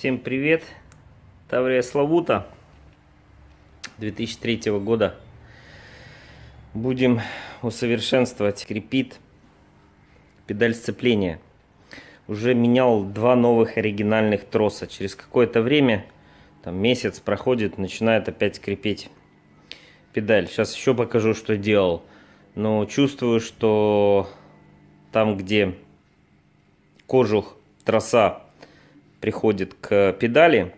Всем привет! Таврия Славута 2003 года. Будем усовершенствовать крепит педаль сцепления. Уже менял два новых оригинальных троса. Через какое-то время, там месяц проходит, начинает опять скрипеть педаль. Сейчас еще покажу, что делал. Но чувствую, что там, где кожух троса приходит к педали,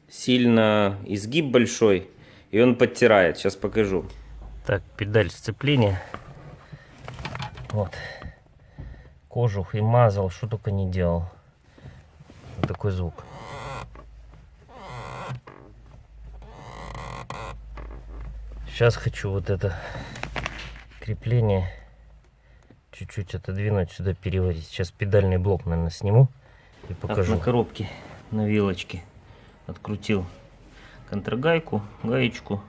сильно изгиб большой, и он подтирает. Сейчас покажу. Так, педаль сцепления. Вот. Кожух и мазал, что только не делал. Вот такой звук. Сейчас хочу вот это крепление чуть-чуть отодвинуть, сюда переводить. Сейчас педальный блок, наверное, сниму и покажу. На коробке, на вилочке открутил контргайку, гаечку,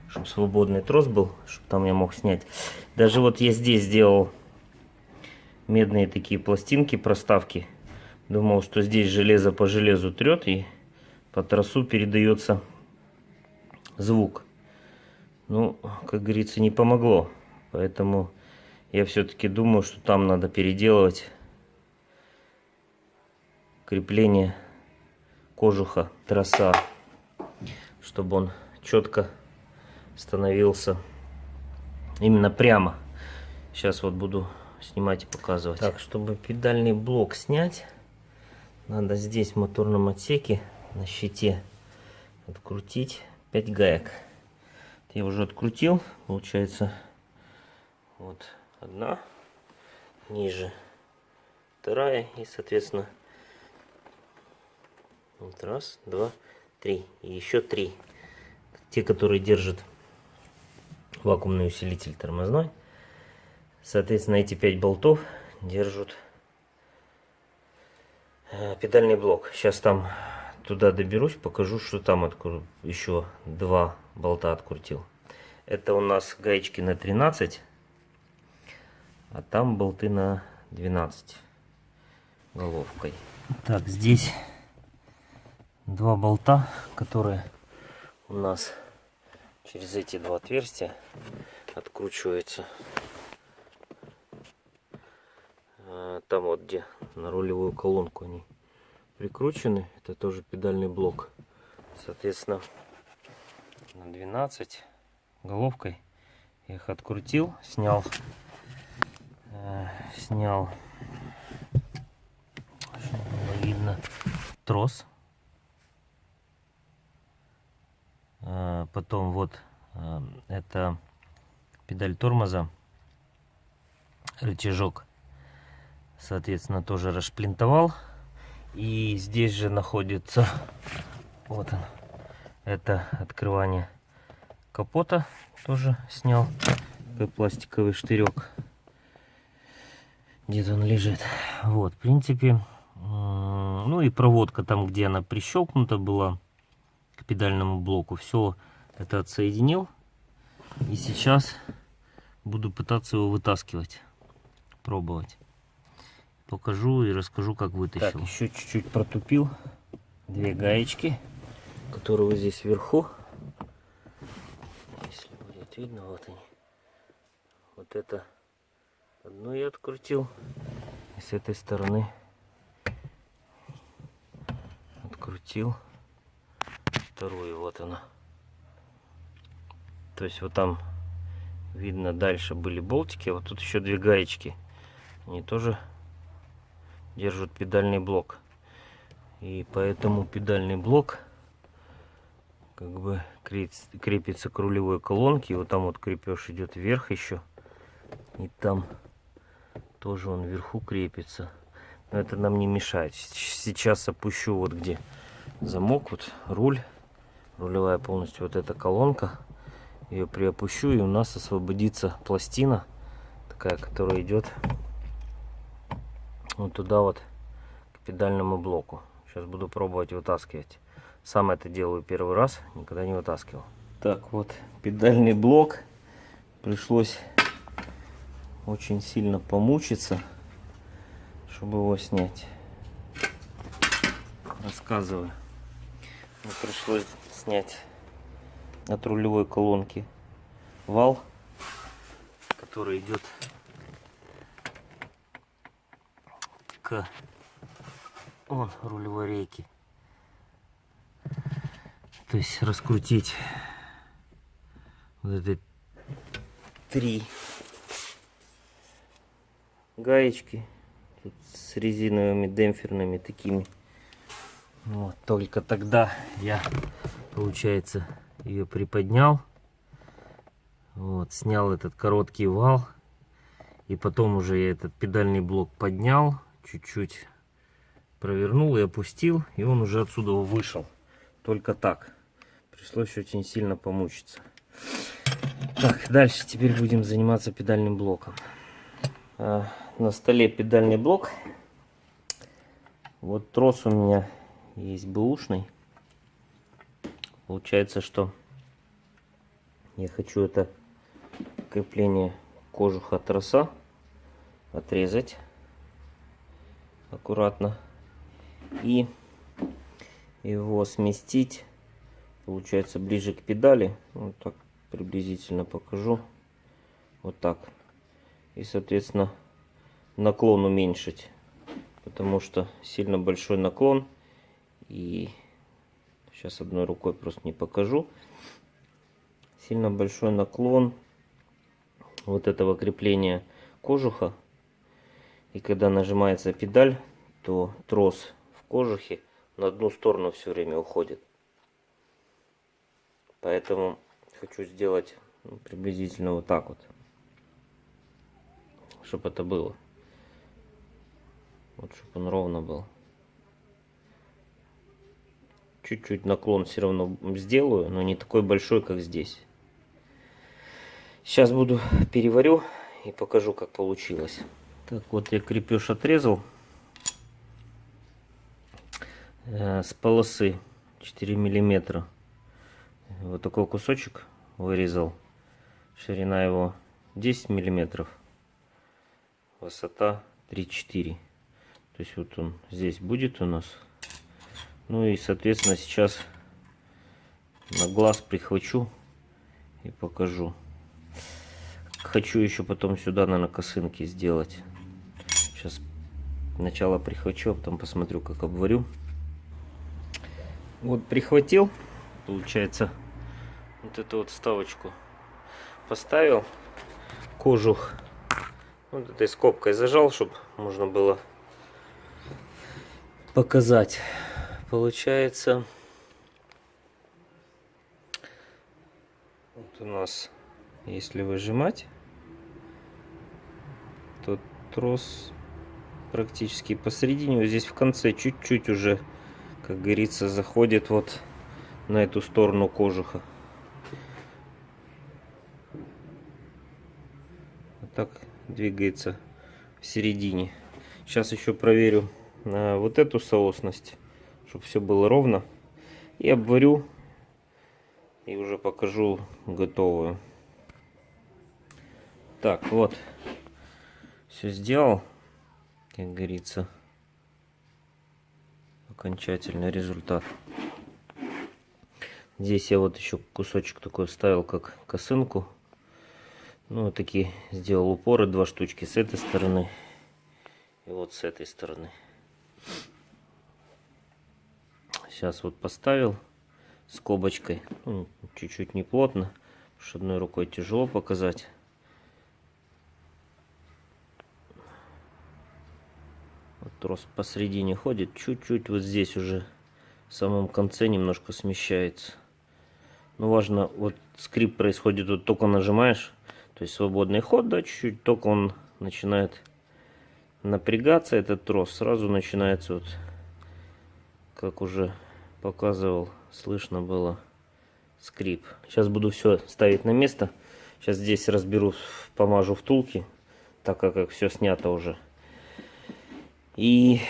чтобы свободный трос был, чтобы там я мог снять. Даже вот я здесь сделал медные такие пластинки, проставки. Думал, что здесь железо по железу трет и по тросу передается звук. Ну, как говорится, не помогло. Поэтому я все-таки думаю, что там надо переделывать крепление кожуха троса, чтобы он четко становился именно прямо. Сейчас вот буду снимать и показывать. Так, чтобы педальный блок снять, надо здесь в моторном отсеке на щите открутить 5 гаек. Я уже открутил, получается, вот одна, ниже вторая и, соответственно, вот раз, два, три. И еще 3. Те, которые держат вакуумный усилитель тормозной. Соответственно, эти 5 болтов держат педальный блок. Сейчас там туда доберусь, покажу, что там еще 2 болта открутил. Это у нас гаечки на 13, а там болты на 12 головкой. Так, здесь 2 болта, которые у нас через эти 2 отверстия откручиваются. Там вот, где на рулевую колонку они прикручены, это тоже педальный блок. Соответственно, на 12 головкой я их открутил, снял, чтобы было видно, трос. Потом вот это педаль тормоза, рычажок, соответственно, тоже расшплинтовал. И здесь же находится, вот он, это открывание капота, тоже снял, такой пластиковый штырек, где-то он лежит. Вот, в принципе, ну и проводка там, где она прищелкнута была к педальному блоку, все это отсоединил. И сейчас буду пытаться его вытаскивать, пробовать. Покажу и расскажу, как вытащил. Так, еще чуть-чуть протупил 2 гаечки, которые вот здесь вверху. Если будет видно, вот они. Вот это одну я открутил. И с этой стороны открутил вторую. Вот она. То есть вот там видно, дальше были болтики, а вот тут еще 2 гаечки. Они тоже держат педальный блок. И поэтому педальный блок как бы крепится к рулевой колонке. И вот там вот крепеж идет вверх еще. И там тоже он вверху крепится. Но это нам не мешает. Сейчас опущу вот где замок, вот руль. Рулевая полностью вот эта колонка. Ее приопущу, и у нас освободится пластина такая, которая идет вот туда вот к педальному блоку. Сейчас буду пробовать вытаскивать. Сам это делаю первый раз, никогда не вытаскивал. Так, вот педальный блок. Пришлось очень сильно помучиться, чтобы его снять. рассказываю. Мне пришлось снять от рулевой колонки вал, который идет к рулевой рейке. То есть раскрутить вот эти 3 гаечки тут с резиновыми демпферными такими. Вот, только тогда я, получается, ее приподнял, вот, снял этот короткий вал, и потом уже я этот педальный блок поднял, чуть-чуть провернул и опустил, и он уже отсюда вышел. Только так. Пришлось очень сильно помучиться. Так, дальше теперь будем заниматься педальным блоком. На столе педальный блок. Вот трос у меня есть бэушный. Получается, что я хочу это крепление кожуха троса отрезать аккуратно и его сместить, получается, ближе к педали. Вот так приблизительно покажу. Вот так. И, соответственно, наклон уменьшить, потому что сильно большой наклон. И сейчас одной рукой просто не покажу. Сильно большой наклон вот этого крепления кожуха. И когда нажимается педаль, то трос в кожухе на одну сторону все время уходит. Поэтому хочу сделать приблизительно вот так вот, чтобы это было. Вот, чтобы он ровно был. Чуть-чуть наклон все равно сделаю, но не такой большой, как здесь. Сейчас буду переварю и покажу, как получилось. Так, вот я крепеж отрезал с полосы 4 миллиметра. Вот такой кусочек вырезал. Ширина его 10 миллиметров, высота 3-4. То есть вот он здесь будет у нас. Ну и, соответственно, сейчас на глаз прихвачу и покажу. Хочу еще потом сюда, наверное, косынки сделать. Сейчас сначала прихвачу, а потом посмотрю, как обварю. Вот прихватил, получается, вот эту вот вставочку поставил, кожух вот этой скобкой зажал, чтобы можно было показать. Получается, вот у нас, если выжимать, то трос практически посередине, вот здесь в конце чуть-чуть уже, как говорится, заходит вот на эту сторону кожуха. Вот так двигается в середине. Сейчас еще проверю вот эту соосность, чтобы все было ровно, и обварю и уже покажу готовую. Так, вот, все сделал, как говорится, окончательный результат. Здесь я вот еще кусочек такой вставил, как косынку. Ну, вот такие сделал упоры, 2 штучки с этой стороны и вот с этой стороны. Сейчас вот поставил скобочкой, чуть-чуть не плотно, потому что одной рукой тяжело показать. Вот трос посередине ходит, чуть-чуть вот здесь уже в самом конце немножко смещается. Но важно, вот скрип происходит, вот только нажимаешь, то есть свободный ход, да, чуть-чуть, только он начинает напрягаться, этот трос, сразу начинается вот, как уже показывал, слышно было скрип. Сейчас буду все ставить на место. Сейчас здесь разберу, помажу втулки, так как все снято уже. И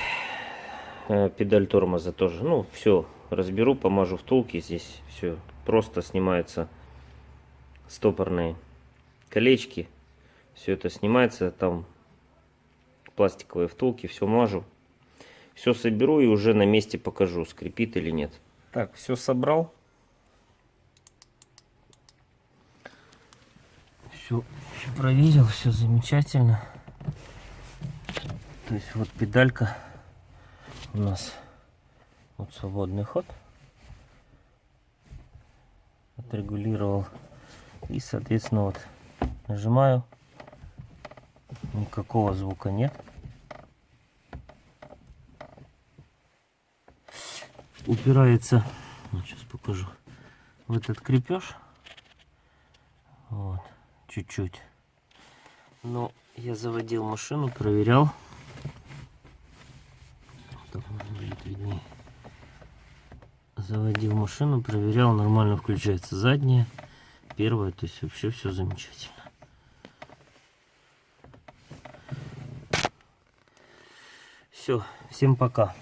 педаль тормоза тоже. Ну, все разберу, помажу втулки. Здесь все просто снимается, стопорные колечки. Все это снимается, там пластиковые втулки, все мажу. Все соберу и уже на месте покажу, скрипит или нет. Так, все собрал. Все проверил, все замечательно. То есть вот педалька у нас, вот свободный ход. Отрегулировал. И соответственно вот нажимаю. Никакого звука нет. Упирается, вот сейчас покажу, в этот крепеж. Вот, чуть-чуть. Но я заводил машину, проверял. Так будет виднее. Заводил машину, проверял, нормально включается задняя, первая, то есть вообще все замечательно. Все, всем пока.